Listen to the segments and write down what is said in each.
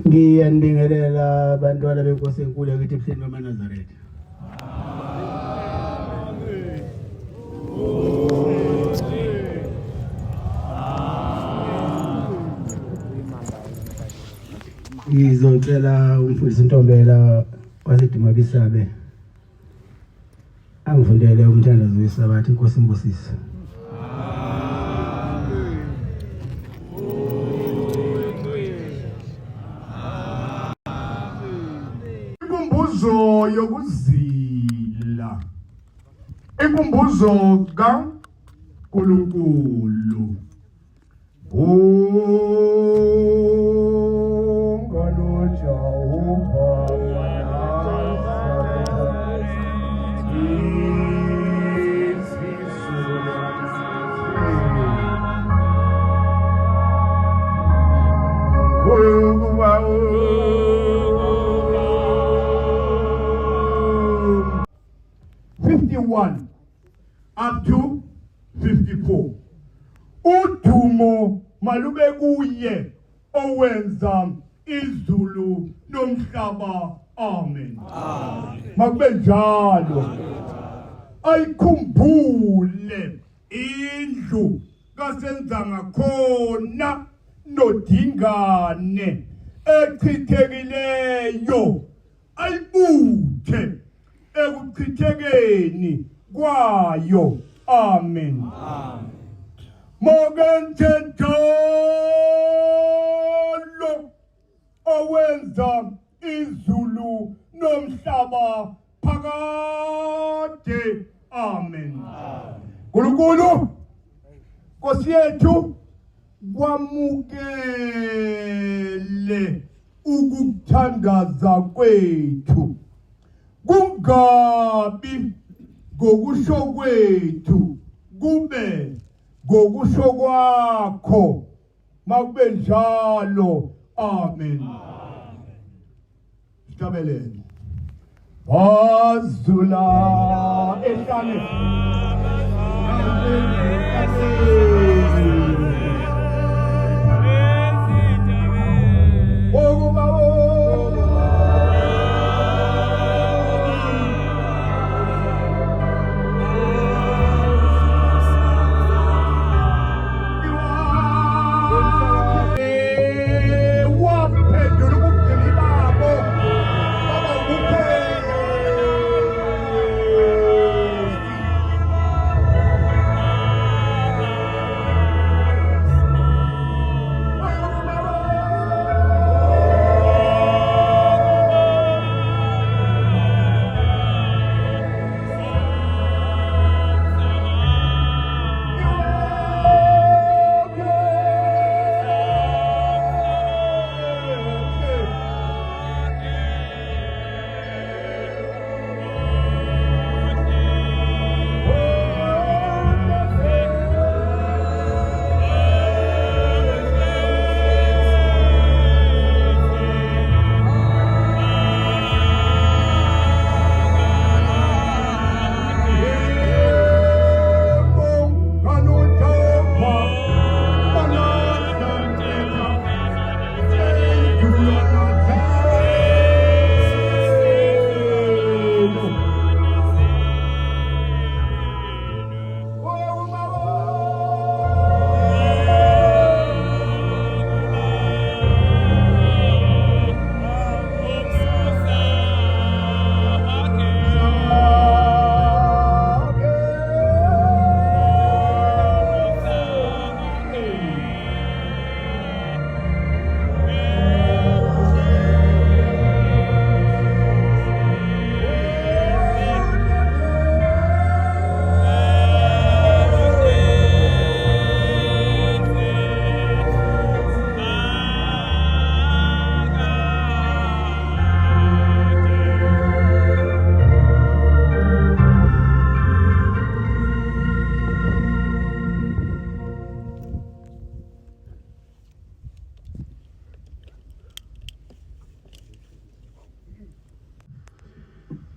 Ngiyandingelela abantwana benkosi enkulu yakithi ebuhleni bamaNazaretha. Ngizocela umfundisi Ntombela waseDumabisabe angifundele umthandazo wesabatha. Inkosi imbusise. Inkumbuzo yokuzila. Inkumbuzo kaNkulunkulu. Up to 54. Udumo malube kuye owenza izulu nomhlaba. Amen. Makube njalo. Ayikhumbule indlu kasenza ngakhona noDingane echithekeleyo. Ayibuthe ekuchithekeni kwayo. Amen. Mogenthethalo owenza izulu nomhlaba phakade. Amen. Nkulunkulu Nkosi yethu, kwamukele ukuthandaza kwethu, kungabi ngokusho kwethu, kube ngokusho kwakho. Makube njalo. Amen. Sitabelele. Wazula ehlane.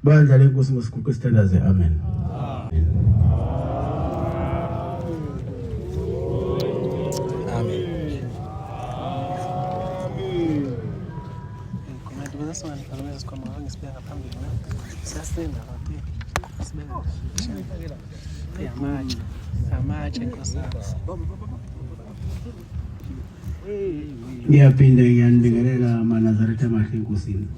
Bandla lenkosi ngosikhulu sithandaze. Amen. sibeka phambili na siyasinda kathi sibeka amatshe nkosana. Ngiyaphinda ngiyanibingelela amaNazaretha amahle enkosini.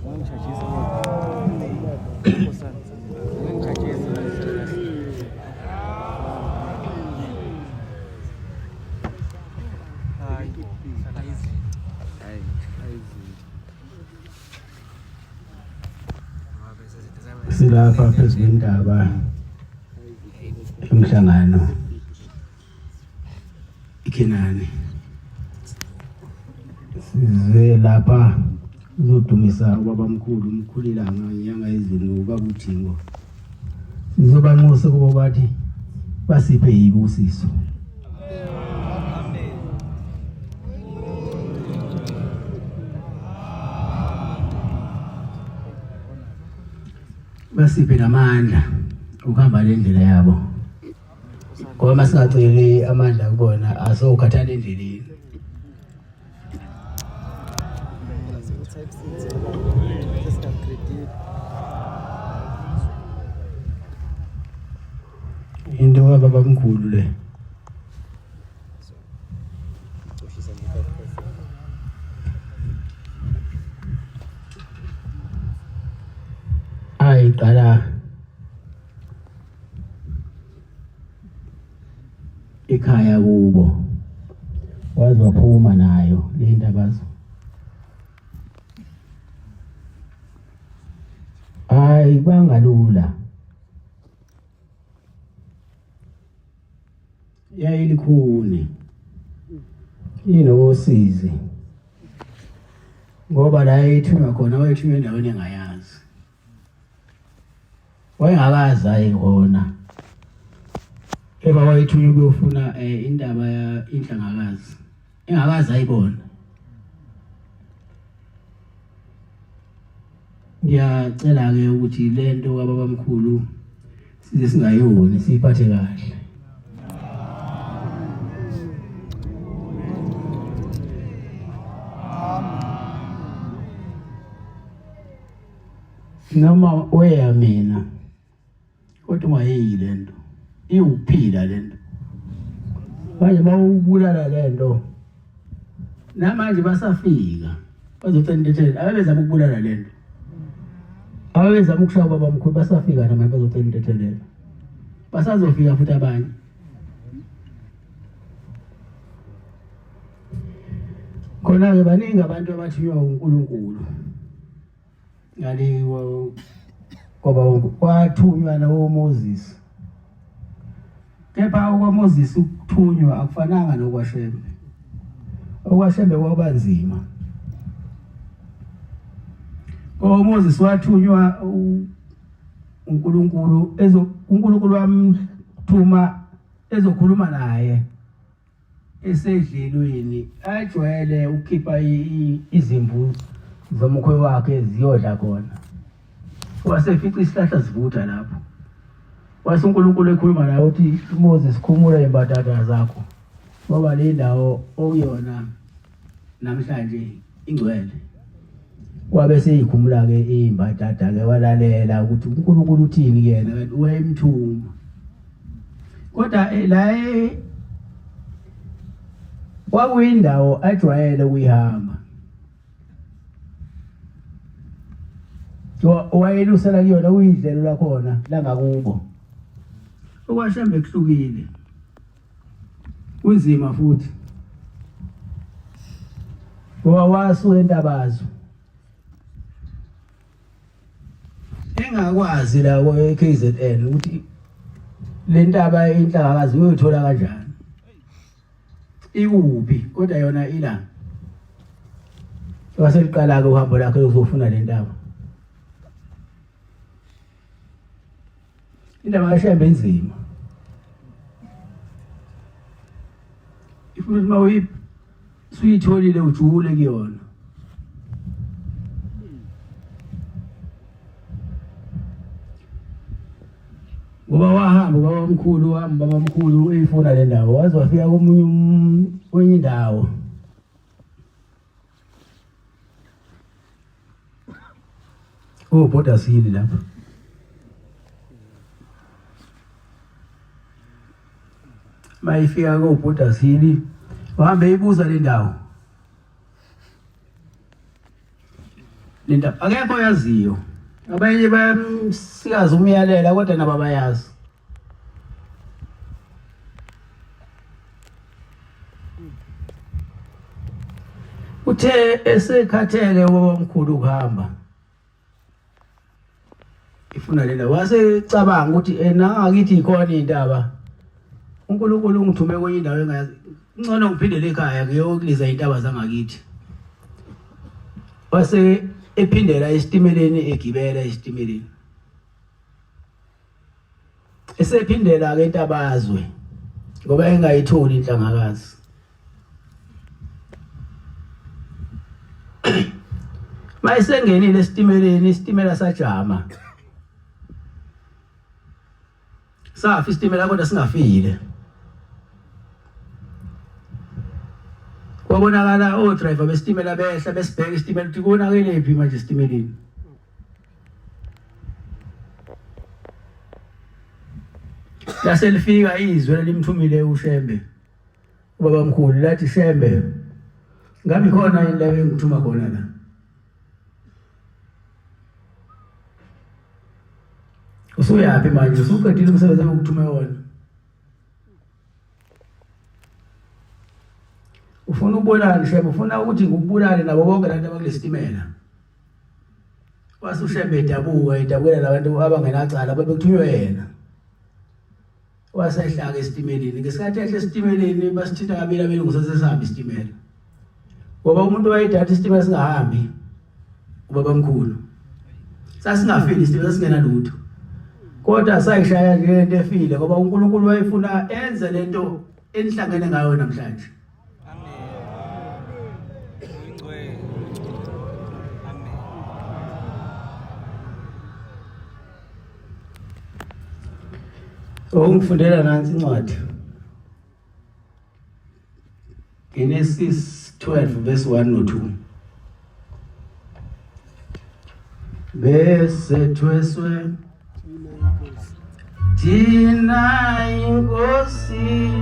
Silapha phezu kwendaba emhlangano iKhenani. Size lapha uzodumisa ubabamkhulu umkhulilanga inyanga ezini ubaba uThingo. Sizobanxusa kubo bathi basiphe ibusiso. Basiphe namandla ukuhamba le ndlela yabo. Ngoba masingaceli amandla kubona asokhathala endleleni. Into kababamkhulu le. Ayiqala ekhaya kubo. Waze waphuma nayo le ndabazo. Hayi bangalula. Yayilikhuni. Inosizi. Ngoba la ethunywa khona wayethunywa endaweni engayazi. Wayengakazi ayibona. Eba wayethunywa kuyofuna indaba ya inhlangakazi. Engakazi ayibona. Ngiyacela ke ukuthi lento kababamkhulu size singayoni siphathe kahle. Noma weya mina kodwa ungayeyi lento iwuphila lento manje bawubulala lento namanje basafika bazothendethela abezama ukubulala lento abezama ukushaya babamkhulu basafika namanje bazothendethelela basazofika futhi abanye khona ke baningi abantu abathiwa uNkulunkulu ngaliwo ngoba kwathunywa noMoses. Kepha okwaMoses ukuthunywa akufananga nokwashembe. Okwashembe kwabanzima. OMoses wathunywa uNkulunkulu uNkulunkulu wamthuma ezokhuluma naye esedlelweni ajwayele ukukhipha izimvu zomkhwe wakhe ziyodla khona. Wasefica isihlahla sivutha lapho. Wase uNkulunkulu ekhuluma naye uthi Moses khumula imbatata zakho. Ngoba le ndawo okuyona namhlanje ingcwele. Wabe seyikhumula ke imbatata ke walalela ukuthi uNkulunkulu uthini kuyena kanti wayemthuma. Kodwa la kwakuyindawo ajwayele ukuyihamba. Wayelusela kuyona uyidlelo lakhona la ngakubo. Okwashembe kuhlukile. Kunzima futhi. Ngoba wasuka entabazo. Engakwazi la eKZN ukuthi le ntaba inhlangakazi uyothola kanjani. Ikuphi kodwa yona ila. Waseliqala ke uhambo lakhe uzofuna le ntaba. Indaba kaShembe enzima. Ifuna uma uyitholile ujule kuyona. Ngoba wahamba babamkhulu eyifuna le ndawo waze wafika kwenye indawo. obhoda sili lapha. Mayifika kobhoda sili uhambe ibuza le ndawo. Linda akekho yaziyo. Abanye bayamsikaza umyalela kodwa nabo bayazi. Uthe esekhathele womkhulu ukuhamba. Ifuna lela wasecabanga ukuthi nangakithi ikhona indaba. uNkulunkulu ungithume kwenye indawo engayazi. Ngcono ngiphindele ekhaya ngiyokuliza intaba zangakithi. Wase ephindela esitimeleni egibela esitimeleni. Esephindela ke intabazwe ngoba engayitholi inhlangakazi. Mayisengenile esitimeleni, isitimela sajama. Safi isitimela kodwa singafile. Kwabonakala o-driver besitimela behla besibheka isitimela ukuthi konakele phi manje esitimeleni. Lase lifika izwe limthumile uShembe. Ubaba mkhulu lathi Shembe, ngabe khona indawo engithuma khona la. Usuyaphi manje? Usuqedile umsebenzi wokuthuma wona. Ufuna ubonani Shembe? Ufuna ukuthi ngikubulale nabo bonke abantu abakulesitimela. WasuShembe edabukela labantu abangenacala babekuthunywe yena. Wasehlaka esitimeleni. Ngesikhathi ehle esitimeleni basithinta kabili ngosase sihamba isitimela. Ngoba umuntu wayedatha isitimela singahambi. Ubaba mkhulu. Sasingafili isitimela singena lutho. Kodwa sayishaya nje into efile ngoba uNkulunkulu wayefuna enze lento enihlangene ngayo namhlanje. Ungifundela nansi incwadi. Genesis 12 verse 1 no 2. Bese tweswe Tina ingosi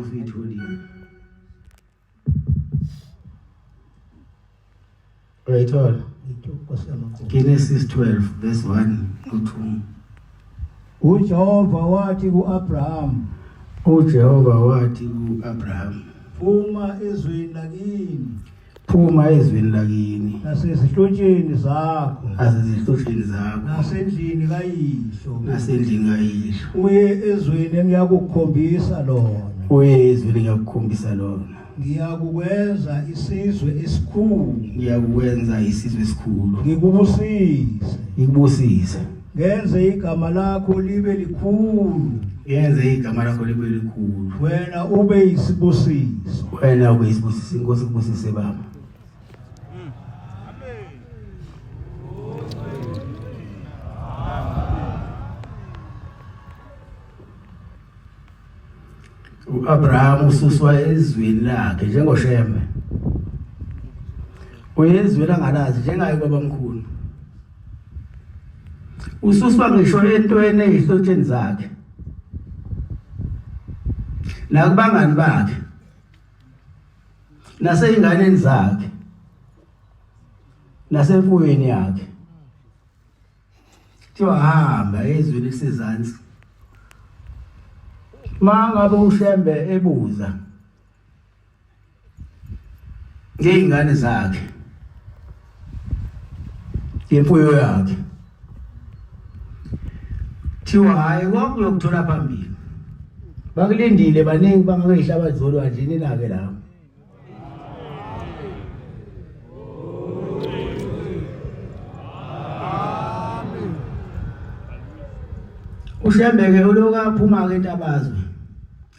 usuyitholile. Uyayithola? Genesis 12 verse 1 to 2. uJehova wathi ku-Abraham, uJehova wathi ku-Abraham, phuma ezweni lakini phuma ezweni lakini nasezihlotsheni zakho nasezihlotsheni zakho nasendlini kayihlo nasendlini kayihlo uye ezweni engiyakukhombisa lona. uye ezweni engiyakukhombisa lona. Ngiyakukwenza isizwe esikhulu, Ngiyakwenza isizwe esikhulu, ngikubusise, ngikubusise, ngenze igama lakho libe likhulu, yenze igama lakho libe likhulu, wena ube yisibusiso. wena ube yisibusiso. Inkosi ikubusise baba. uAbraham ususwa ezweni lakhe njengoShembe, uyezweni angalazi njengaye babamkhulu. Ususwa ngisho entweni ezihlotsheni zakhe nakubangani bakhe naseyinganeni zakhe nasemfuyweni yakhe. Kuthiwa hamba ezweni elisezansi. Mangabe uShembe ebuza ngeyingane zakhe, ngemfuyo yakhe, thiwa hayi kokuyokuthola phambili. Bakulindile baningi bangayihlaba zolwandlini nake lapho. uShembe-ke uloku aphuma-ke entabazwe,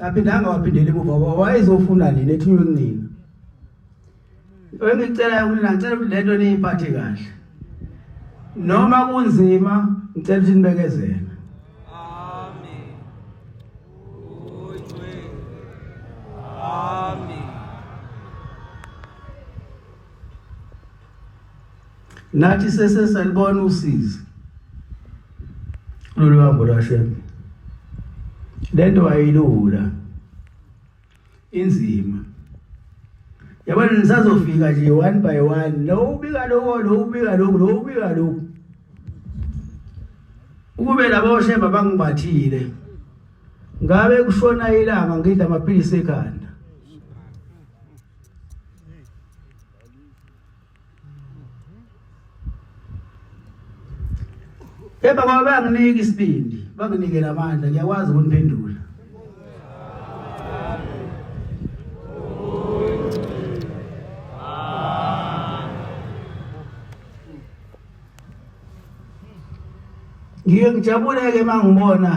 aphindanga waphindela emuva, wayezofuna nini ethunywe kunina. Engicela kunina, ngicela ukuthi lento niyiphathe kahle, noma kunzima ngicela ukuthi nibekezele. Nathi sesalibona usizi lolu hambo lwaShembe. Lento wayilula, inzima. Yabona nisazofika nje one by one, lo ubika lokho, lo ubika lokho, lo ubika lokho. Ukube labo Shembe bangibathile, ngabe kushona ilanga ngidla amaphilisi ekhanda. Eba ngoba banginike isibindi, banginike namandla, ngiyakwazi ukuniphendula. Ngiyajabuleke mangibona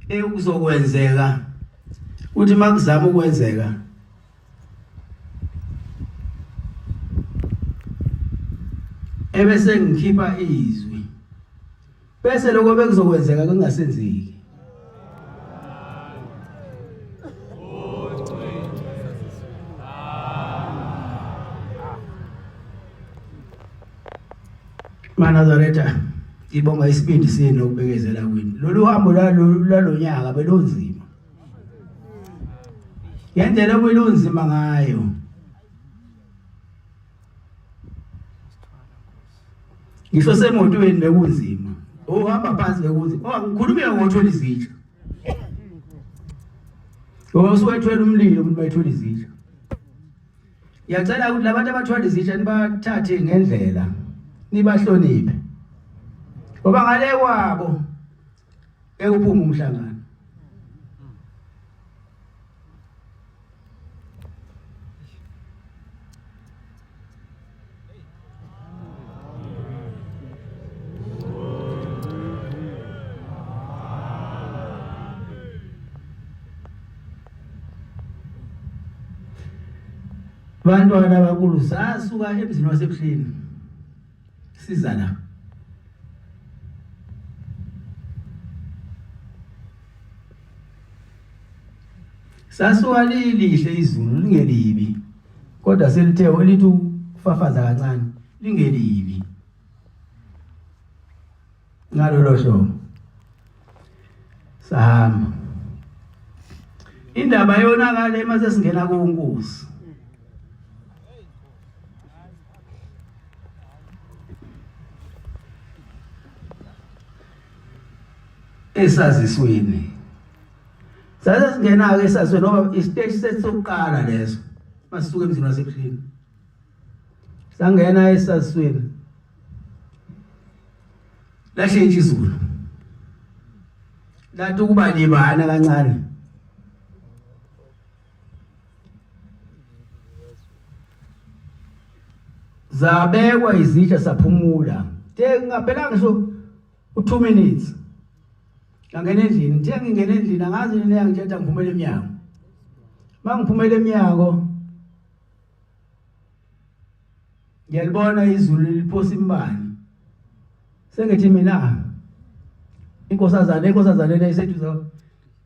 ekuzokwenzeka uthi makuzama ukwenzeka ebese ngikhipha izwi bese lokho bekuzokwenzeka kungasenzeki. Manazaretha, ibonga isibindi senu ukubekezela kwini. Lolu hambo lwalonyaka belunzima. Ngendlela okwelunzima ngayo. Ngisho semotweni bekunzima. Uhamba phansi bekunzima. Ngikhulumile ngothola izitsha. Ngoba usuwethwela umlilo umuntu bayithola izitsha. Ngiyacela ukuthi labantu abathola izitsha nibathathe ngendlela, nibahloniphe. Ngoba ngale kwabo ekuphuma umhlangano. Bantwana abakulu sasuka emzini wasebuhleni siza la. Sasuka lihle izulu lingelibi, kodwa selithe olithi ufafaza kancane lingelibi. Ngalo lo hlobo sahamba indaba yonakala mase singena kuNkosi. Esazisweni saze singena ke esazisweni ngoba istage sethu sokuqala leso masisuka emzini wasebuhlini sangena esazisweni lashintsha izulu lathi ukuba libana kancane zabekwa izitsha saphumula ngaphelanga ngisho u2 minutes ngangena endlini ngingena endlini angazi nini yangitshela ngiphumele eminyango mangiphumele eminyango ngiyalibona izulu liphosa imbani sengithi mina inkosazana leyisethu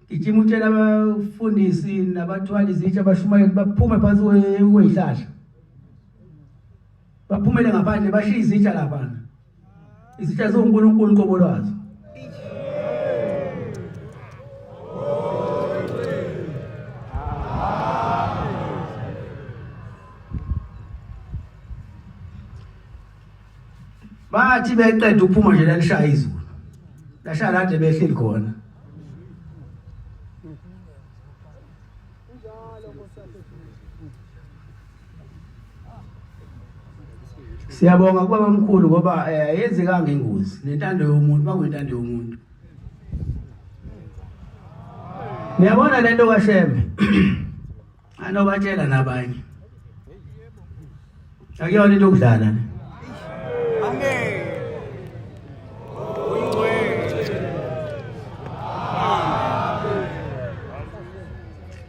ngijima utshela abafundisi nabathwali izitsha abashumayeli baphume phansi kweyihlahla baphumele ngaphandle bashiya izitsha lapha izitsha zoNkulunkulu uqobo lwazo bathi beqeda ukuphuma nje lashaya izulu lashaya lade behleli khona siyabonga kubaba omkhulu ngoba ayenzekanga ingozi nentando yomuntu bakuyintando yomuntu niyabona lento kaShembe anobatshela nabanye akuyona into okudlala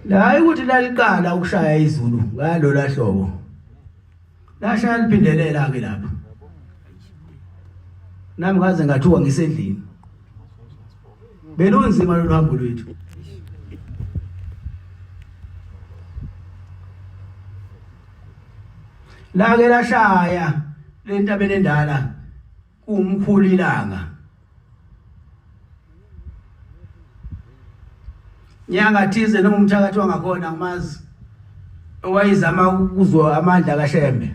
ne hayi ukuthi laliqala ukushaya izulu ngalo lahlobo lashaya liphindelela ke lapha nami ngaze ngathuka ngisendlini belunzima lo hambo lwethu lake lashaya lentabeni endala kumkhulu ilanga nyanga thize noma umthakathi wangakhona ngimazi owayizama ukuzwa amandla kaShembe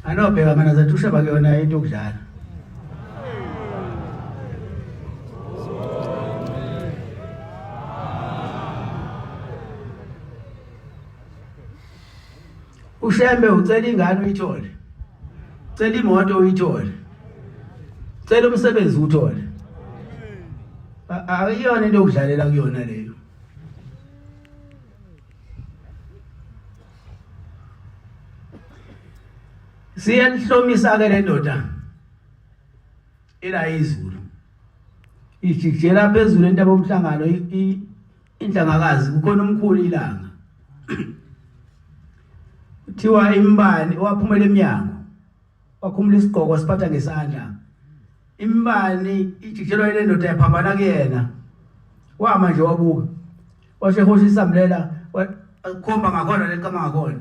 anobheka mana zathusha bake yona into okudlala uShembe ucela ingane uyithole ucela imoto uyithole ucela umsebenzi uthole ayiyona into okudlalela kuyona leyo siyalihlomisa ke lendoda ela izulu ijikjela phezulu entaba omhlangano inhlangakazi kukhona umkhulu ilanga kuthiwa imbani waphumela eminyango wakhumula isigqoko siphatha ngesandla imbani ijikjelwa ile ndoda yaphambana kuyena wama nje wabuka washehosha isamlela wakhomba ngakhona lekama ngakhona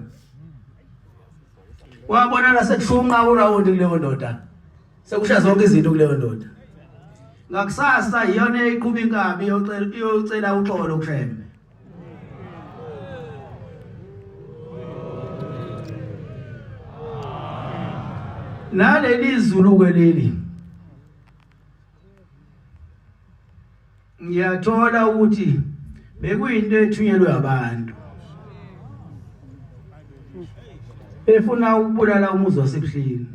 wabona la sekushunqa urawundi kuleyo ndoda sekusha zonke izinto kuleyo ndoda ngakusasa iyona iqhubha inkabi iyocela uxolo kuShembe naleli izulu kweleli ngiyathola ukuthi bekuyinto ethunyelwe abantu efuna ukubulala umuzi wasebuhlini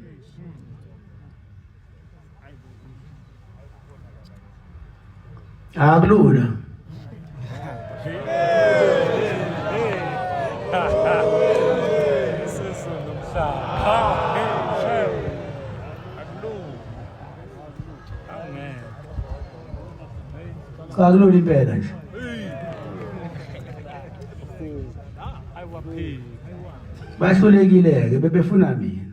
akulula akulula impela nje bahlulekile ke bebefuna mina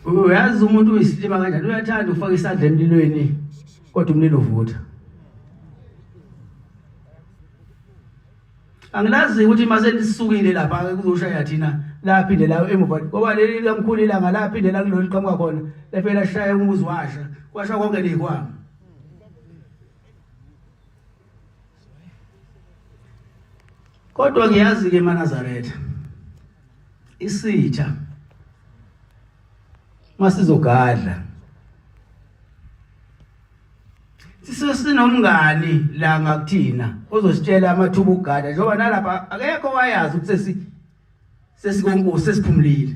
Uyazi umuntu uyisilima kanjani uyathanda ufaka isandla emlilweni kodwa umlilo uvutha. Angilazi ukuthi mase lisukile lapha kuzoshaya thina lapha inde lawo emuva ngoba leli kamkhulu ilanga lapha inde la kulolu qhamuka khona lefela shaya umuzi washa konke lekwami. Kodwa ngiyazi ke eNazaretha isitha masizogadla sinomngani la ngakuthina ozositshela amathuba okugada njengoba nalapha akekho wayazi ukuthi sesikonkosi sesiphumulile.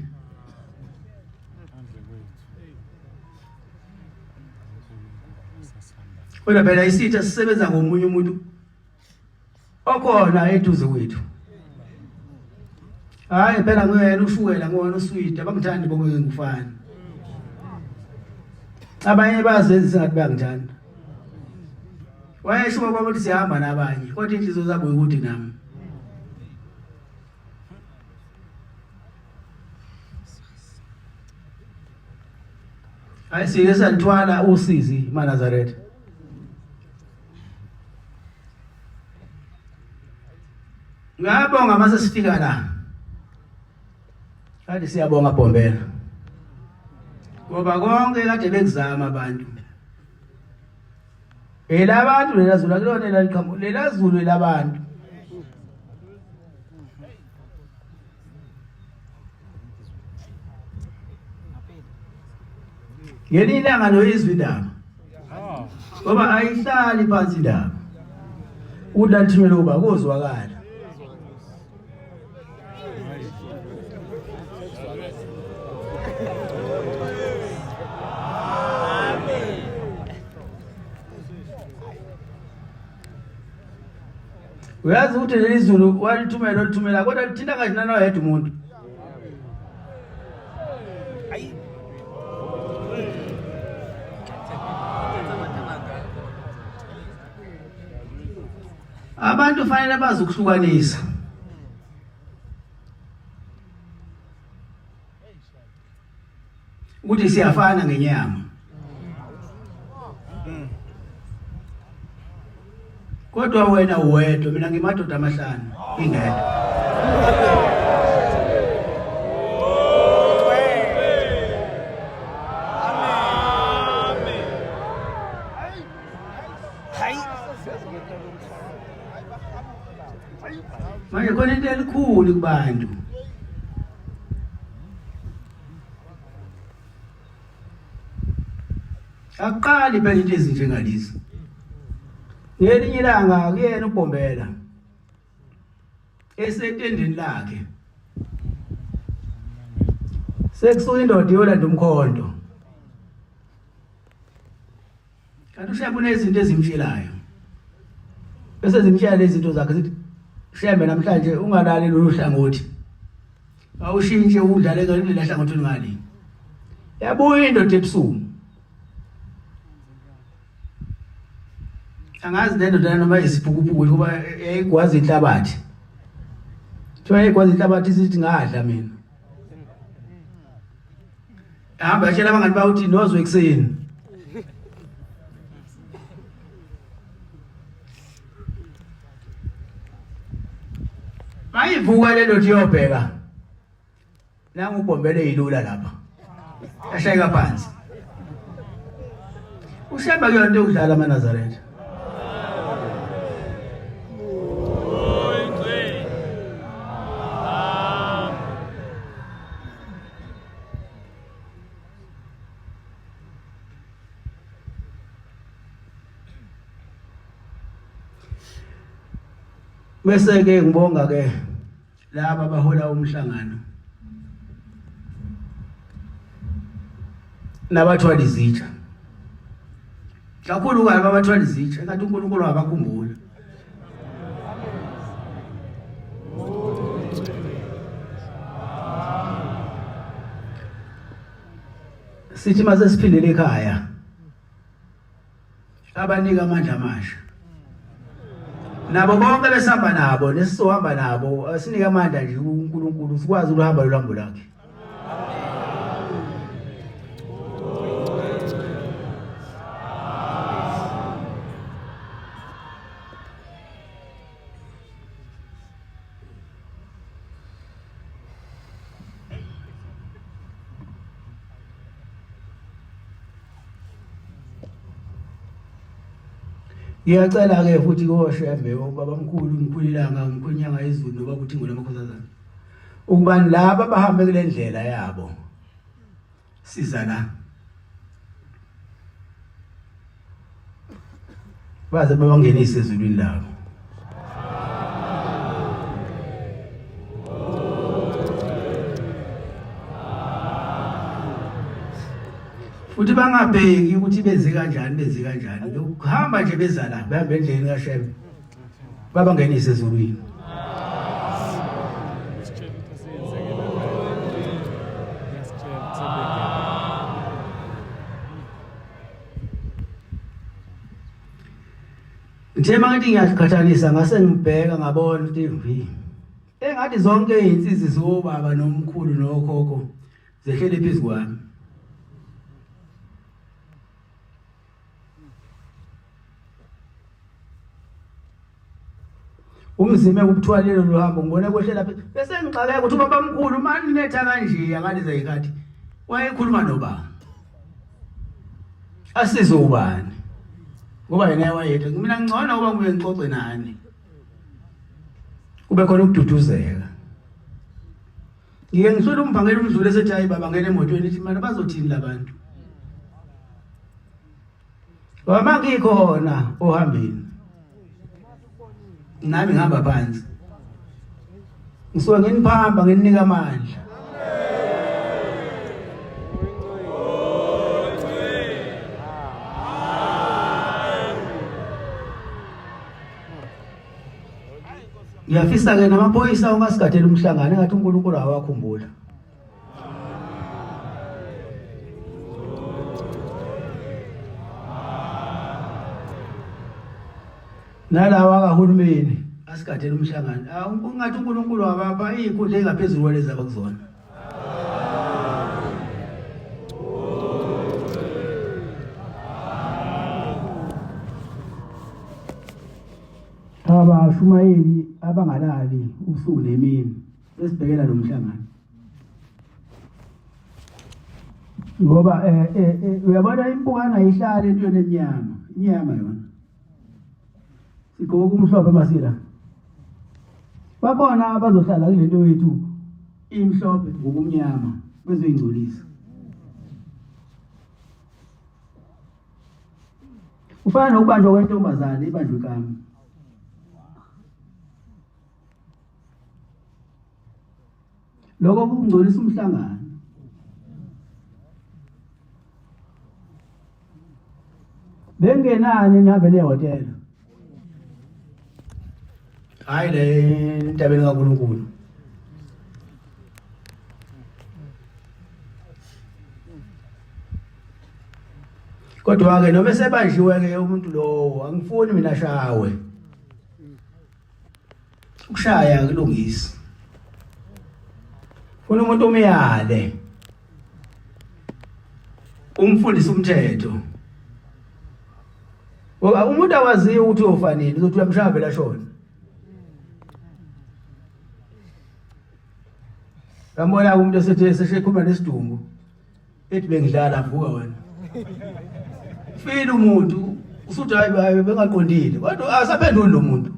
Kodwa phela isitha sisebenza ngomunye umuntu okhona eduze kwethu. Hayi phela nguyena ushukela ngona usweet abangithandi bonke ngifana. Abanye bazenza ngathi bayangithanda. Wayesho baba ukuthi sihamba nabanye kodwa inhliziyo zabo ukuthi nami. Hayi sike santhwala usizi eNazaretha. Ngiyabonga mase sifika la. Kade siyabonga Bombela. Ngoba konke kade bekuzama abantu. Elabantu lelazulu akulona leliqhamuka lelazulu labantu. Ngelinye ilanga noyizwe indaba. Ngoba ayihlali phansi indaba. Ulanthimelo uba kozwakala. Uyazi ukuthi lelizulu walithumela kodwa lithinta kanjani nawe yedwa umuntu. Abantu fanele bazi ukuhlukanisa. Ukuthi siyafana ngenyama. Kodwa wena uwedwa mina ngimadoda amahlanu ingedwa. Manje khona into elikhulu kubantu. Aqali phela into ezinjengalezi. Ngelinye ilanga kuyena uBombela esetendeni lakhe sekusuka indoda yolanda umkhonto kanti uShembe unezinto ezimshelayo bese zimshela lezi zinto zakhe zithi Shembe namhlanje ungalali lolu hlangothi awushintshe udlale ngale hlangothi ngale yabuya indoda ebusuku angazi ndoda noma isiphukupuku ngoba yayigwaza inhlabathi. Thiwa yayigwaza inhlabathi sithi ngadla mina. Hamba tshela abangani bawuthi nozwe ekseni. Mayivuka lelo thiyobheka. Nangu uBombele ilula lapha. Ashayeka phansi. Ushemba kuyona into ukudlala eNazaretha. Bese ke ngibonga ke laba abahola umhlangano nabathwala izitsha kakhulu kabi abathwala izitsha engathi uNkulunkulu wabakhumbula. Sithi mase siphindele ekhaya abanika amandla amasha nabo bonke besihamba nabo nesizohamba nabo asinika amandla nje uNkulunkulu sikwazi ukuhamba lohambo lakhe. Ngiyacela ke futhi koShembe ubabamkhulu ngikhulilanga ngikhunyanga izulu noba kuthi ngolamakhosazana. Ukubani laba bahambe kule ndlela yabo. Siza la. Baze babangenise ezulwini labo. Futhi bangabheki ukuthi benze kanjani lokuhamba nje beza la bahambe endleleni kaShembe babangenise ezulwini. Nje manje ngiyakhathalisa ngase ngibheka ngabona uTV. Engathi zonke izinsizwa zobaba nomkhulu nokhokho zehlele phezulu kwami. Umzime ukuthwalelo lohambo ngibone kwehlela bese ngixakeka ukuthi ubabamkhulu manje netha kanje angalize ikhathi wayekhuluma noba asizo ubani ngoba yena wayethu mina ngicona ngoba ngibe ngixoxe nani kube khona ukududuzeka ngike ngisole umphangela umdlule esethi hayi baba ngene emotweni ithi mina bazothini labantu wama ngikhona ohambeni nami ngihamba phansi ngisuka ngeniphamba ngeninika amandla ngiyafisa ke namaphoyisa ungasigadela umhlangano engathi uNkulunkulu awakhumbula nalawa kahulumeni asigadela umhlangano ungathi uNkulunkulu abapha izikhundla ezingaphezulu kwalezi abakuzona abashumayeli abangalali usuku nemini esibhekela lo mhlangano ngoba uyabona impukana ihlala entweni inyama yona sigqoka umhlophe masila babona abazohlala kulento yethu imhlophe ngokumnyama bezoyingcolisa ufana nokubanjwa kwentombazane ibanjwe kami lokho kungcolisa umhlangano bengenani nihambe nehotel hayi le ntabeni kaNkulunkulu kodwa ke noma sebanjiwe ke umuntu lo angifuni mina shawe ukushaya kulungisa funa umuntu umyale umfundisa umthetho ngoba umuntu awaziyo ukuthi ufanele uzothi uyamshaya phela shona Ngambona umuntu esethe seshekhuluma nesidumbu ethi bengidlala vuka wena fina umuntu usuthi hayi bengaqondile kodwa asaphenduli lo muntu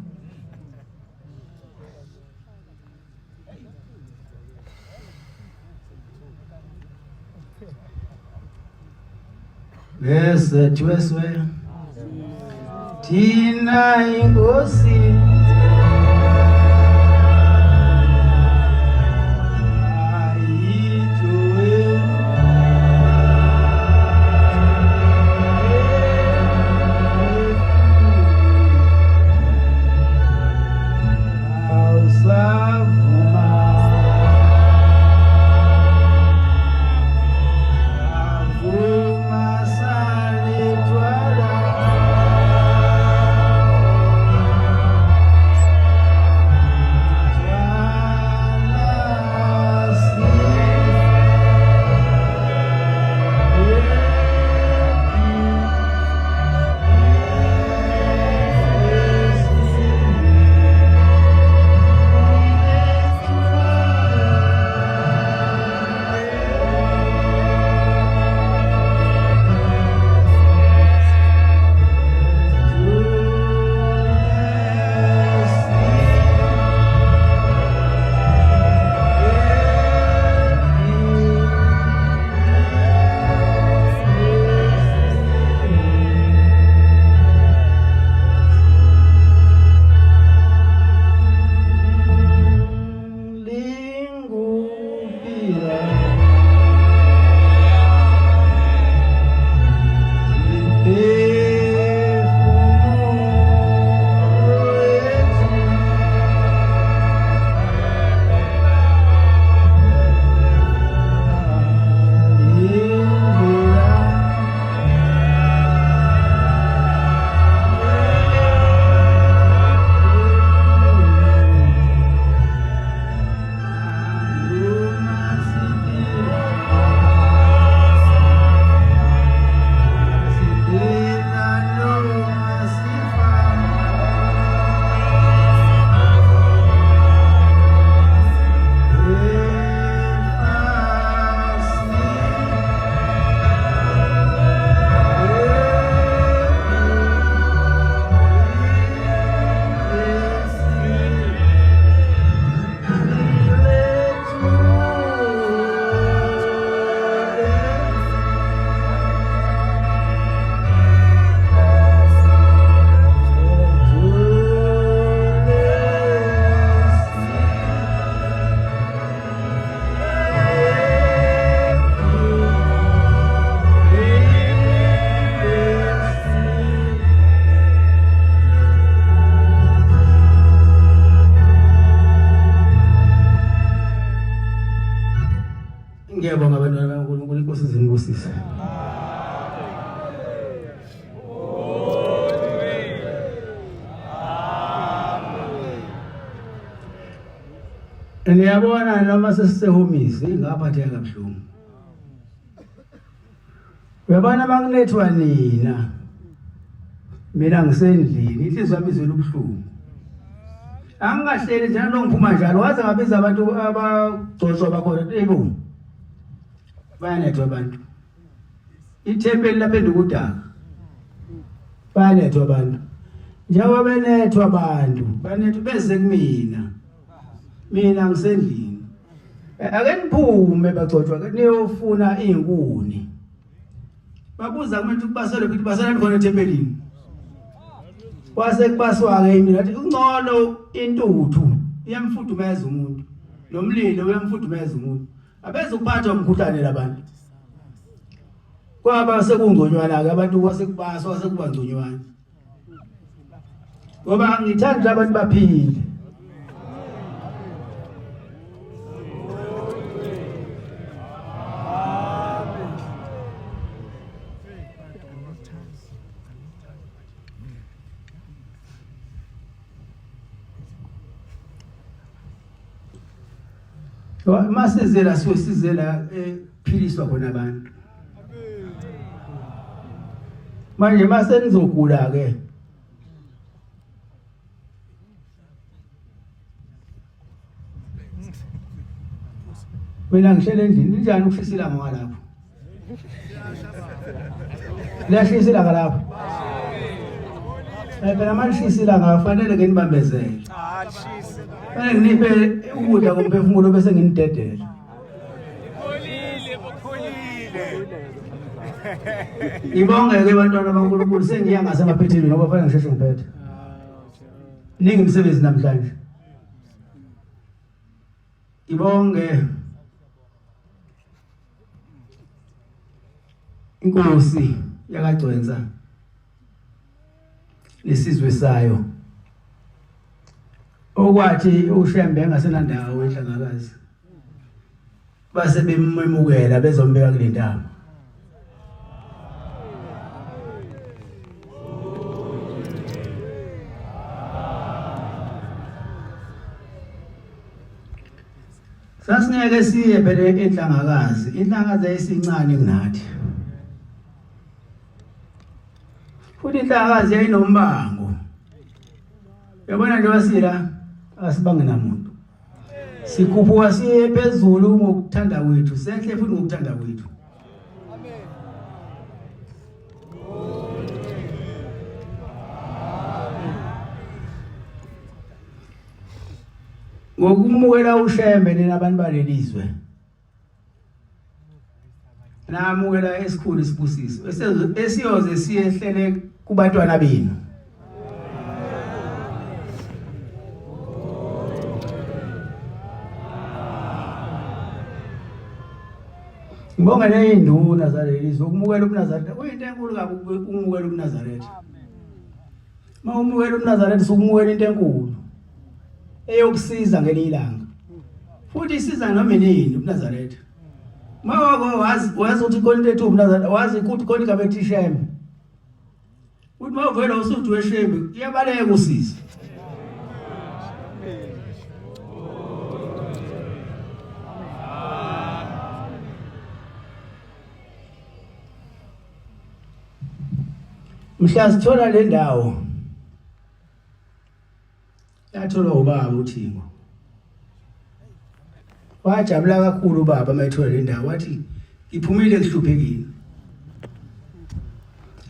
bese thweswe thina ingosi Ngiyabonga abantwana bakaNkulunkulu, inkosi izinibusise. Niyabona noma sesisehomisi ingaphatheka kabuhlungu. Uyabona makunethwa nina. Mina ngisendlini, inhliziyo yami izwela ubuhlungu. Angingahleli njalo ngiphuma njalo, waze ngabiza abantu abagcotshwa bakhona ebo. Bayanethwa abantu. Ithempeli laphenduka udaka. Bayanethwa abantu. Njengoba benethwa abantu, banethwa beze kumina. Mina ngisendlini. Ake niphume bagcotshwa niyofuna izinkuni. Babuza kumuntu ukubasela ukuthi baselani khona ethempelini. Kwase kubaswa-ke mina athi ungcono intuthu iyamfudumeza umuntu. Nomlilo uyamfudumeza umuntu. Abeze ukuphathwa umkhuhlane labantu. Kwaba sekungconywana-ke abantu kwasekubaswa sekuba ngconywana. Ngoba ngithanda abantu baphile. Masizela sizela ephiliswa khona abantu. Manje mase nizogula ke. Mina ngihlele endlini njani ukufisa ilanga ngalapho? Lahlisa ilanga lapho. Phela manje ilanga kufanele ke nibambezele. Fanele ngipe ukudla komphefumulo bese nginidedela. Ngibonge ke bantwana bakaNkulunkulu sengiya ngasemaphetheni ngoba fanele ngisheshe ngiphethe. Ningi umsebenzi namhlanje. Ngibonge Inkosi yakagcwenza lesizwe sayo. Okwathi uShembe ngasenandawo enhlangakazi. Base bememukela bezombeka kule ntaba. Sasingeke siye phela enhlangakazi. Inhlangakazi ayisincane kunathi. Futhi inhlangakazi yayinombango. Yabona nje wasila asibange namuntu. Sikhuphuka siye phezulu ngokuthanda kwethu, sehle futhi ngokuthanda kwethu. Amen. Ngokumukela uShembe nina abantu balelizwe. Namukela esikhulu isibusiso. Esiyoze siyehlele kubantwana benu. Ngibonga lezinduna zalelizwe ukumukela uNazaretha. Kuyinto enkulu kabi ukumukela uNazaretha. Mawumukela uNazaretha ukumukela into enkulu. Eyokusiza ngelilanga. Futhi isiza noma nini uNazaretha. Mawako wazi ukuthi konke ethu uNazaretha wazi ukuthi konke kabethi Shembe. Uthi mawuvela usuthi weShembe iyabaleka usiza. Mhla sithola le ndawo yathola ubaba uThingo. Wajabula kakhulu ubaba mayithola le ndawo wathi ngiphumile kuhluphekile.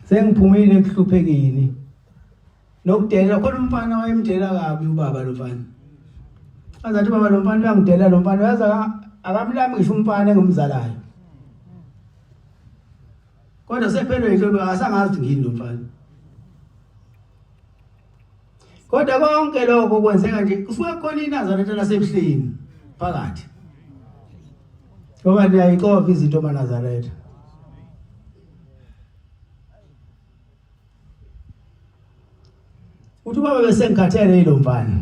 Sengiphumile kuhluphekile. Nokudela khona umfana wayemdela kabi ubaba lo mfana. Azathi baba lo mfana uyangidela lo mfana yaza akamlami ngisho umfana engumzalayo. Kodwa sephelwe inhlolo asangazi ngini lo mfana. Kodwa konke lokho kwenzeka nje kusuke khona iNazaretha lasebuhleni phakathi. Ngoba niyayikova izinto maNazaretha. Uthi baba bese ngikhathele lo mfana.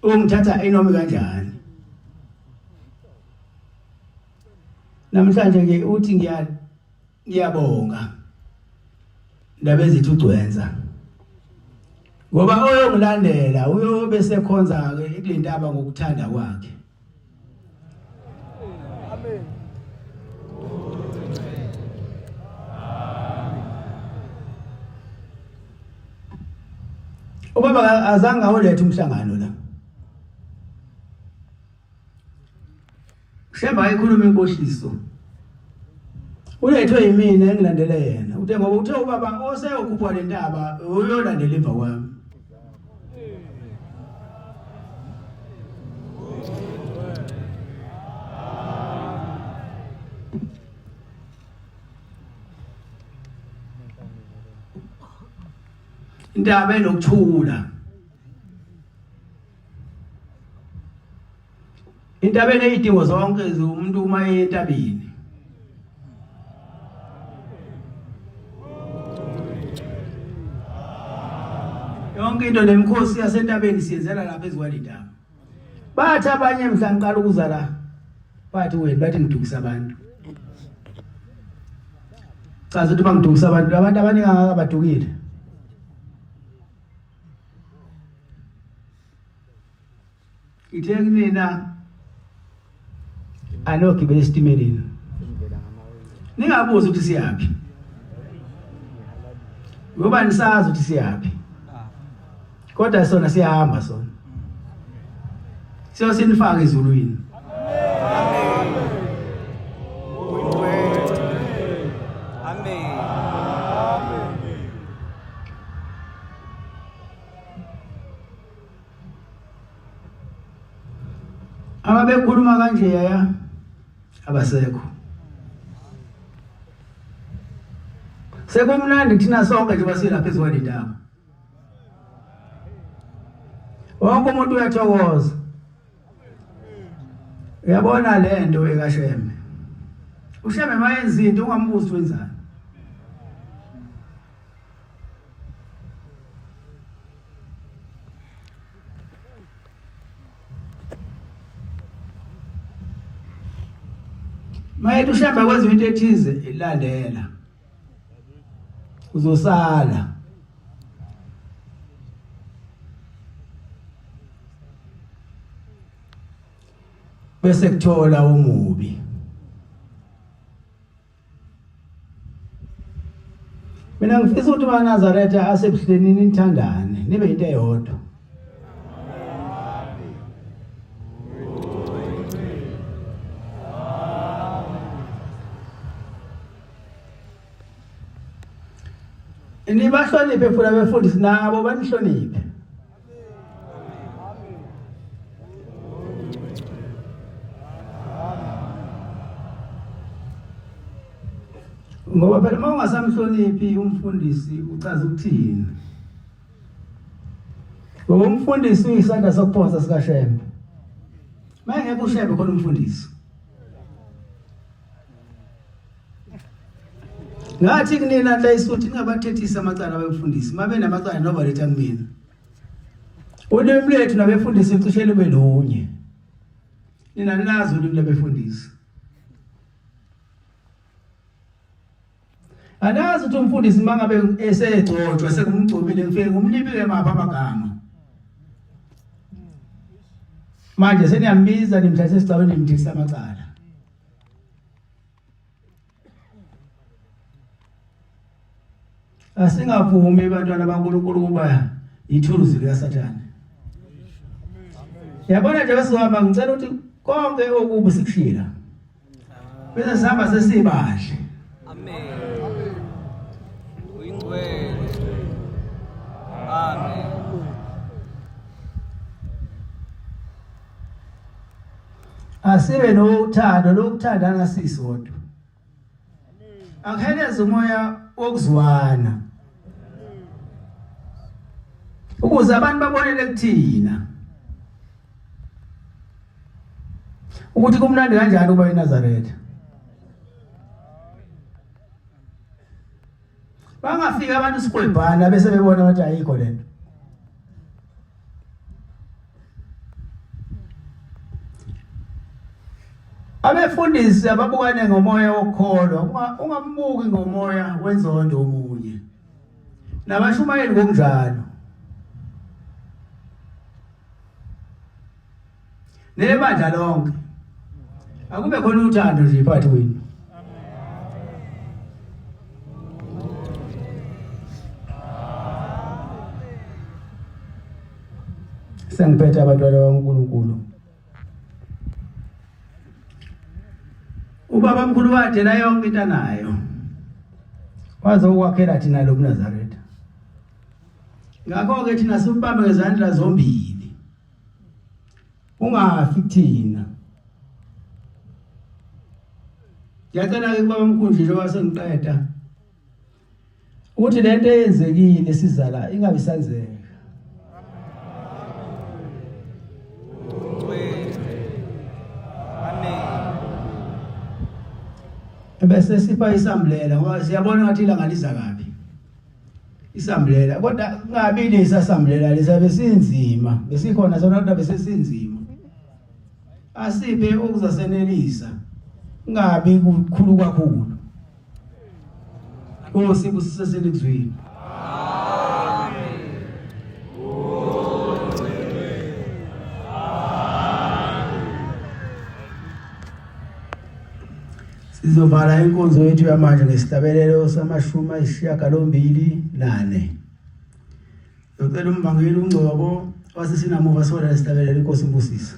ungithatha enomi kanjani namhlanje ke uthi ngiyabonga ndaba ezithi ugcwenza ngoba oyongilandela uyobe sekhonza ke kule ntaba ngokuthanda kwakhe. Amen. Ubaba azange awulethe umhlangano la. Shemba ikhuluma inkohliso. Ulethwe yimina engilandele yena. Uthe ngoba uthe ubaba oseyokhupha le ntaba uyolandela emva kwami. Indaba enokuthula. Indaba enezidingo zonke umuntu uma entabeni. Yonke into nemkhosi yasentabeni siyenzela lapha ezikwalindaba. Bathi abanye mhla ngiqala ukuza la. Bathi wena bathi ngidukisa abantu. Chaza ukuthi bangidukisa abantu abaningi akabadukile. Ithe kunina anogibela esitimeleni. Ningabuza ukuthi siyaphi. Ngoba nisazi ukuthi siyaphi. Kodwa sona siyahamba sona. Siyosinifaka ezulwini. Amen. Amen. Ababekhuluma kanje yaya abasekho. Sekumnandi thina sonke nje basilapha ezikwalindaba. Wonke umuntu uyathokoza. Uyabona lento ekaSheme. uSheme mayenza into ungambuzi wenzani. Mayethi uSheme kwenza into ethize ilandela. Uzosala. Bese kuthola umubi. Mina ngifisa ukuthi uNazaretha asebuhlenini nithandane nibe into eyodwa. Nibahloniphe futhi abefundisi nabo banihloniphe. Ngoba phela uma ungasamhloniphi umfundisi uchaza ukuthini. Ngoba umfundisi uyisandla sokuphonsa sikaSheme. Manje kuSheme khona umfundisi. Ngathi kunina la isuthi ningabathethisa amacala abefundisi. Mabe namacala noba letha kumina. Ulimi lethu nabefundisi cishe libe lunye. Nina nilazi ulimi labefundisi. Anazi ukuthi umfundisi mangabe esegcotshwa sekumgcobile ngifike ngumlipile mapha amagama. Manje seniyambiza nimthathe esicabeni nimthisa amacala. Asingavumi abantwana baNkulunkulu kuba ithuluzi likaSathane. Yabona nje besihamba ngicela ukuthi konke okubi sikushila. Bese sihamba sesibahle. Amen. Uyingcwele. Amen. Asibe nothando lokuthandana sisodwa. Akheleze umoya wokuzwana. Ukuze abantu babonele kuthina. Ukuthi kumnandi kanjani ukuba eNazaretha. Bangafika abantu siqwebhana bese bebona ukuthi ayikho lento. Abefundisi ababukane ngomoya wokholwa, ungambuki ngomoya wenzondo omunye. Nabashumayeli ngokunjalo. Nebandla lonke. Akube khona uthando nje phakathi kwenu. Sengiphethe abantwana bakaNkulunkulu. Ubaba mkhulu wadela yonke into anayo. Waze ukwakhela thina lo Nazareth. Ngakho ke thina simbambe ngezandla zombili. Ungafi thina. Ngiyacela ke ubaba mkhulu nje wasengiqeda. Ukuthi lento eyenzekile sizala ingabe sanzeka. Bese sipha isambulela ngoba siyabona ngathi ilanga liza kabi. Isambulela kodwa ngabi lesasambulela lisabe sinzima besikhona sona kodwa bese sinzima. Asiphe okuzasenelisa. Ngabi kukhulu kakhulu. Usibu siseselizwini. Sizovala inkonzo yethu yamanje ngesitabelelo sama-28. Ngicela umbangeli uNgcobo wasesinamuva sola lesitabelelo inkosi imbusisa.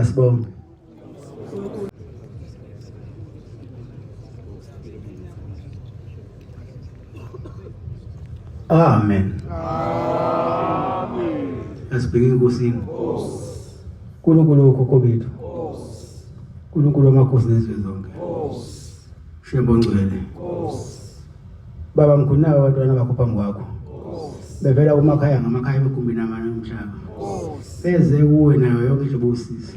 Asibonge. Amen. Asibheke enkosini. KuNkulunkulu ukhokho bethu. KuNkulunkulu amakhosi nezizwe zonke. Shembo ngcwele. Baba mkhulinayo abantwana bakho phambi kwakho. Bevela kumakhaya ngamakhaya begumbini amanye omhlaba. Beze kuwe nayo yonke nje bosiza.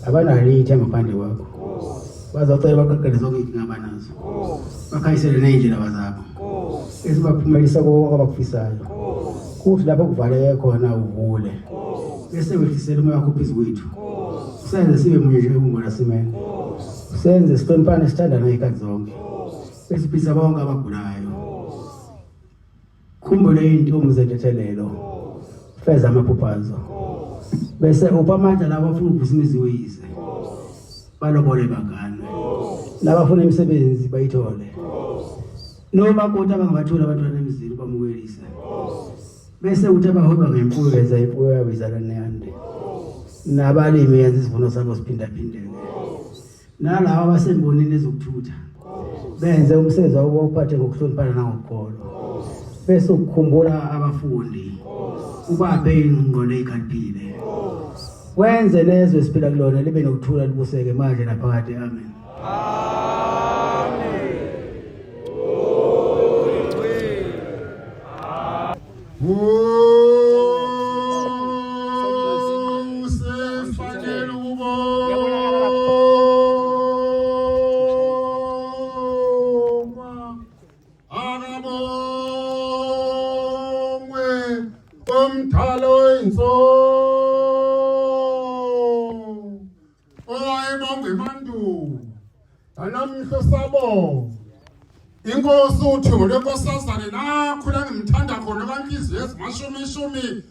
Abanalo ithemba phandle kwakho. Bazocela baqaqele zonke inkinga abanazo. Bakhayisele nezindlela zabo. Esibaphumelisa konke abakufisayo. Kuthi lapho kuvaleke khona uvule. Bese wethisela umoya wakho phezu kwethu. Senze sibe munye nje ubungona simene. Senze sihloniphane sithandana izikhathi zonke. Besiphisa bonke abagulayo. Khumbule intombi zethethelelo. Feza amaphuphazo. Bese upha amandla labo abafuna ubhizinisi weyise. Balobole baganwe. Labafuna imisebenzi bayithole. Noma kodwa bangabathula abantwana emizini bamukelise. Bese uthi abahoba ngemfuyo yenza imfuyo yabo izalane yande. Nabalimi yenza isivuno sabo siphindaphindeke. Nalabo abasembonini ezokuthutha benze umsebenzi wabo uphathe ngokuhloniphana nangokukholo. Bese ukukhumbula abafundi ubaphe ingqondo ezikhaphile. Wenze lezwe esiphila kulona libe nokuthula libuseke manje naphakade. Amen. Inkosi uThixo lenkosazane nakhula ngimthanda khona kanhliziyo ezimashumi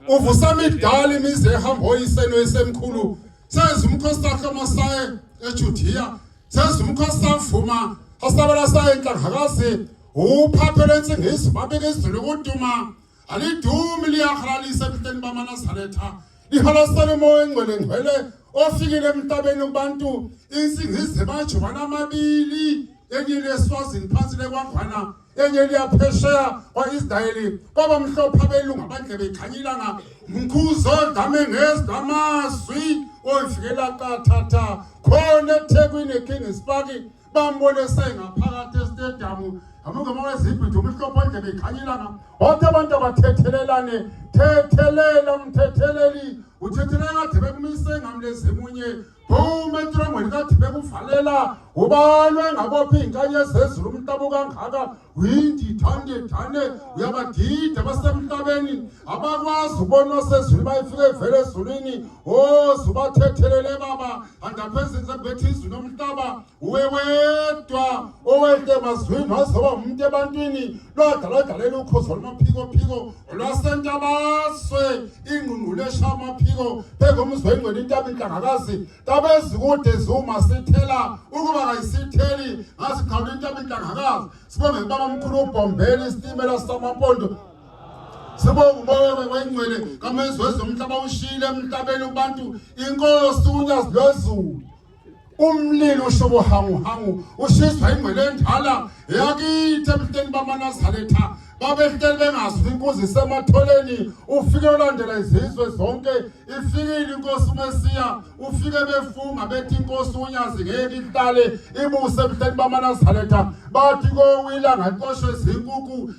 uvusa imidala imizi ehamba oyiseno esemkhulu senza umkhosi wakhe amasaye eJudiya senza umkhosi avuma asabela saye enhlangakazi uphaphe lensingisi babeke izulu kuduma alidumi liyahalalisa ebuhleni bamaNazaretha lihalasele umoya engcwele ngcwele ofikile emhlabeni kubantu insingisi bajubana amabili enye leswazini phansi lekwangwana enye liyaphesheya kwaIsrayeli baba mhlophe abelungu abandle bekhanyilanga mkhuzo dame ngezdamazwi oyifikela qathatha khona eThekwini eKingspark bambone sengaphakathi estadium amangoma wezibhidu umhlophe andle bekhanyilanga bonke abantu abathethelelane thethelela umthetheleli uthethelela kade bekumise ngamlezimunye Phuma entrongweni kade bekuvalela ubalwe ngabophi inkanyezi ezulu umhlaba kangaka windi thande uyabadida basemhlabeni abakwazi ubona sezulu bayifike vele ezulwini ozubathethelele baba andaphezulu sebethi izulu nomhlaba uwewedwa owehle mazwini wazoba umuntu ebantwini lwadaladalela ukhozo lwamaphiko lwasentabaswe ingqungqulo eshamaphiko phengomzwengcwele intaba inhlangakazi tabezikude zuma sithela ukuba kayisitheli ngasikhawula intaba inhlangakazi sibonge baba omkhulu uBhombeli isitimela samaMpondo sibonge umoya wengcwele kamezwe zomhlaba ushile emhlabeni kubantu inkosi unyazi lwezulu umlilo ushobo hangu ushiswa ingcwele endala yakithi ebuhleni bamaNazaretha babehleli bengazwi inkosi isematholeni ufike ulandela izizwe zonke ifikile inkosi uMesiya ufike befunga bethi inkosi unyazi ngeke ihlale ibuse ebuhleni bamaNazaretha bathi kowila ngaqoshwe izinkukhu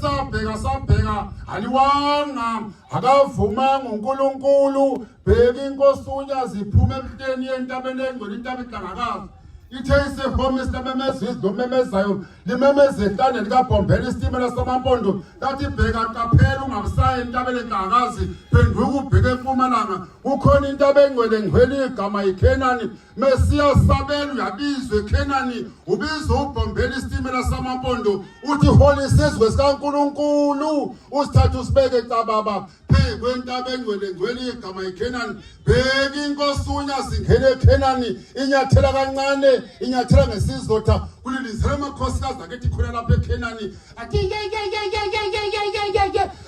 sabheka aliwanga akavumanga uNkulunkulu bheka inkosi unyazi iphuma ebuhleni yentabeni engcwele intaba inhlangakazi ithese home isibemezizwe lomemezayo limemeze ehlane likaBhombeli isitimela samaMpondo lathi bheka qaphela ungabusayi intabeni enhlangakazi phenduka ubheke empumalanga kukhona intaba engcwele ngcwele igama iKhenani Mesiya sabela uyabizwe eKhenani ubizwe uBhombeli isitimela samaMpondo uthi holy sizwe sikaNkulunkulu usithatha usibeke ecababa kwentaba engcwele ngcwele igama iKhenani bheka inkosi unyazi ngene eKhenani inyathela kancane inyathela ngesizotha kulilizela amakhosikazi akethi khona lapha eKhenani athi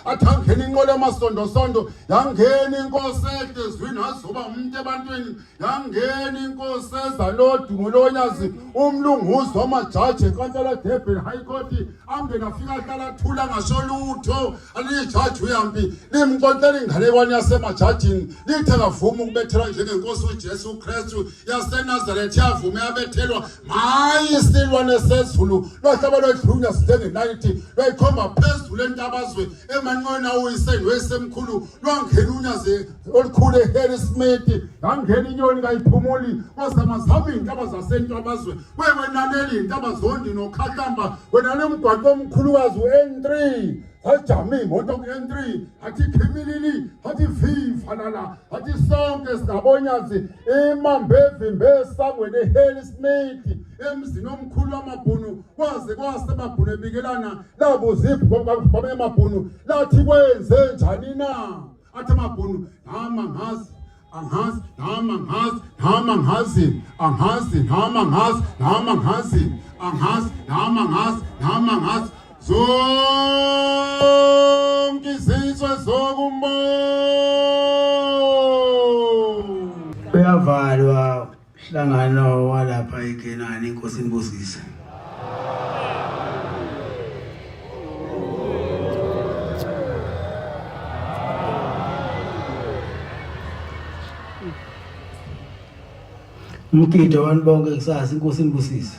athangena inqola amasondosondo yangena inkosi ehlezwini azoba umuntu ebantwini yangena inkosi ezalodumo lonyazi umlunguzi wamajaji enkantolo Durban High Court angena afika ahlala thula ngasho lutho alijaji uyambi limxoxela inganekwane yasemajajini lithe kavuma ukubethelwa njengenkosi uJesu Kristu yaseNazaretha yavuma yabethelwa mayi silwane sezulu lohlaba lodlunya sidenge 90 loyikhomba phezulu entabazwe emanqona uyisendo esemkhulu lwangena unyaze olukhulu eHarrismith yangena inyoni kayiphumuli kwasamazama intaba zasentabazwe wenaneli intaba zondi nokhahlamba wena nemgwaqo omkhulukazi uN3 ajame imoto ku-N3 athi khimilili athi vifalala athi sonke sinabonyazi imambe evimbe esangweni eHarrismith emzini omkhulu wamabhunu kwaze kwasemabhunu ebikelana labo ziphi kwamanye amabhunu lathi kwenze njani na athi amabhunu angazi zonke izizwe zokumo uyavalwa hlangano walapha eKenani inkosi inibusise. Umgido abantu bonke kusasa inkosi inibusise.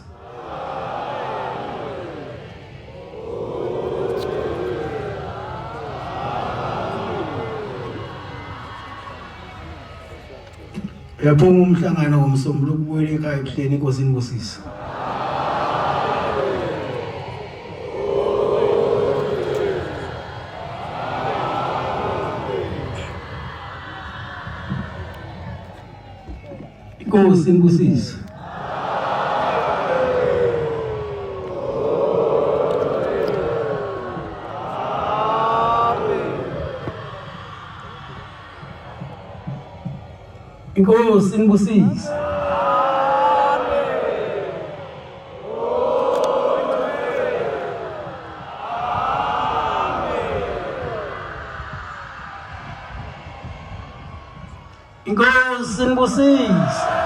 Yaphuma umhlangano ngomsombuluko ubuyele ekhaya ebuhleni inkosi inibusise. Inkosi inibusise. Inkosi inibusise. Inkosi inibusise.